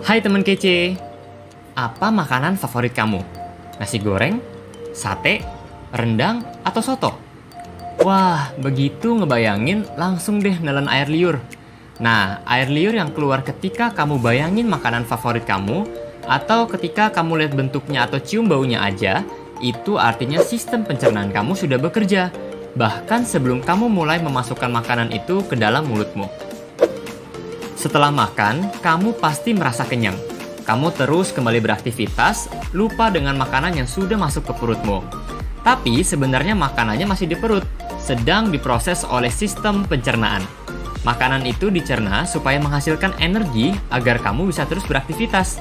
Hai teman kece, apa makanan favorit kamu? Nasi goreng, sate, rendang, atau soto? Wah, begitu ngebayangin langsung deh nelen air liur. Nah, air liur yang keluar ketika kamu bayangin makanan favorit kamu, atau ketika kamu lihat bentuknya atau cium baunya aja, itu artinya sistem pencernaan kamu sudah bekerja, bahkan sebelum kamu mulai memasukkan makanan itu ke dalam mulutmu. Setelah makan, kamu pasti merasa kenyang. Kamu terus kembali beraktivitas, lupa dengan makanan yang sudah masuk ke perutmu. Tapi sebenarnya makanannya masih di perut, sedang diproses oleh sistem pencernaan. Makanan itu dicerna supaya menghasilkan energi agar kamu bisa terus beraktivitas.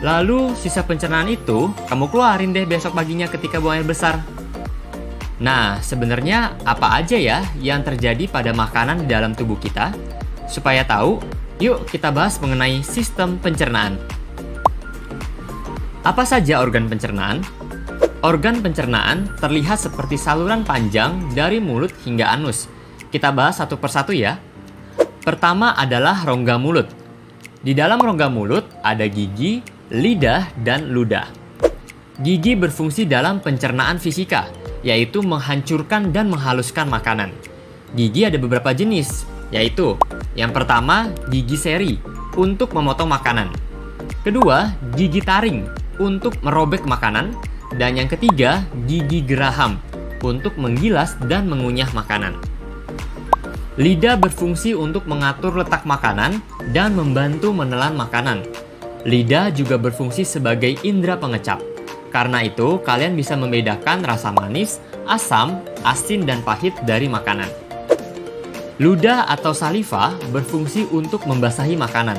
Lalu sisa pencernaan itu, kamu keluarin deh besok paginya ketika buang air besar. Nah, sebenarnya apa aja ya yang terjadi pada makanan di dalam tubuh kita? Supaya tahu, yuk kita bahas mengenai sistem pencernaan. Apa saja organ pencernaan? Organ pencernaan terlihat seperti saluran panjang dari mulut hingga anus. Kita bahas satu persatu ya. Pertama adalah rongga mulut. Di dalam rongga mulut ada gigi, lidah, dan ludah. Gigi berfungsi dalam pencernaan fisika, yaitu menghancurkan dan menghaluskan makanan. Gigi ada beberapa jenis, yaitu yang pertama, gigi seri untuk memotong makanan. Kedua, gigi taring untuk merobek makanan. Dan yang ketiga, gigi geraham untuk menggilas dan mengunyah makanan. Lidah berfungsi untuk mengatur letak makanan dan membantu menelan makanan. Lidah juga berfungsi sebagai indera pengecap. Karena itu, kalian bisa membedakan rasa manis, asam, asin, dan pahit dari makanan. Ludah atau saliva berfungsi untuk membasahi makanan.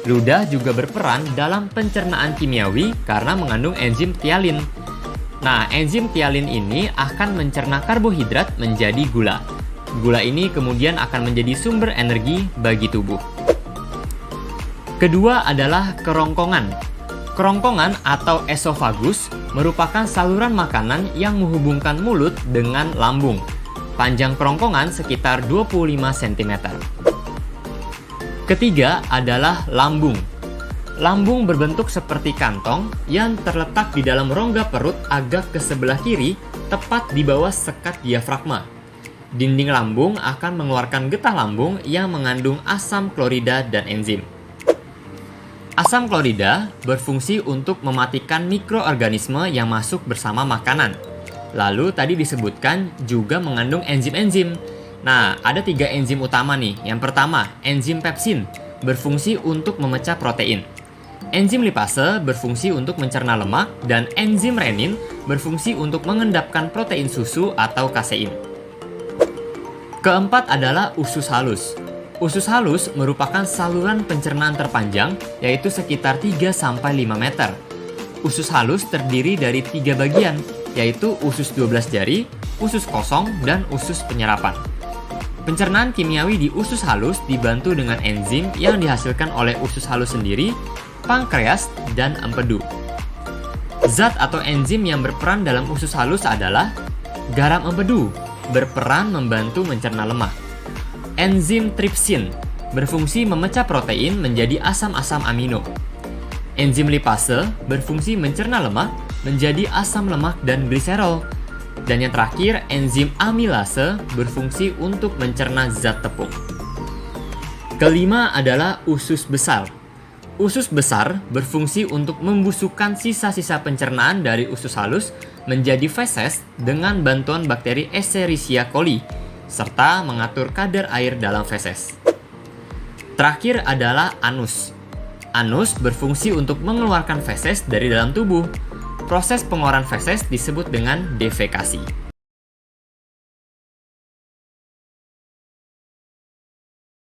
Ludah juga berperan dalam pencernaan kimiawi karena mengandung enzim tialin. Nah, enzim tialin ini akan mencerna karbohidrat menjadi gula. Gula ini kemudian akan menjadi sumber energi bagi tubuh. Kedua adalah kerongkongan. Kerongkongan atau esofagus merupakan saluran makanan yang menghubungkan mulut dengan lambung. Panjang kerongkongan sekitar 25 cm. Ketiga adalah lambung. Lambung berbentuk seperti kantong yang terletak di dalam rongga perut agak ke sebelah kiri, tepat di bawah sekat diafragma. Dinding lambung akan mengeluarkan getah lambung yang mengandung asam klorida dan enzim. Asam klorida berfungsi untuk mematikan mikroorganisme yang masuk bersama makanan. Lalu tadi disebutkan juga mengandung enzim-enzim. Nah, ada 3 enzim utama nih. Yang pertama, enzim pepsin berfungsi untuk memecah protein. Enzim lipase berfungsi untuk mencerna lemak, dan enzim renin berfungsi untuk mengendapkan protein susu atau kasein. Keempat adalah usus halus. Usus halus merupakan saluran pencernaan terpanjang, yaitu sekitar 3-5 meter. Usus halus terdiri dari 3 bagian, yaitu usus 12 jari, usus kosong, dan usus penyerapan. Pencernaan kimiawi di usus halus dibantu dengan enzim yang dihasilkan oleh usus halus sendiri, pankreas, dan empedu. Zat atau enzim yang berperan dalam usus halus adalah garam empedu, berperan membantu mencerna lemak. Enzim tripsin berfungsi memecah protein menjadi asam-asam amino. Enzim lipase berfungsi mencerna lemak menjadi asam lemak dan gliserol. Dan yang terakhir, enzim amilase berfungsi untuk mencerna zat tepung. Kelima adalah usus besar. Usus besar berfungsi untuk membusukkan sisa-sisa pencernaan dari usus halus menjadi feses dengan bantuan bakteri Escherichia coli, serta mengatur kadar air dalam feses. Terakhir adalah anus. Anus berfungsi untuk mengeluarkan feses dari dalam tubuh. Proses pengeluaran feses disebut dengan defekasi.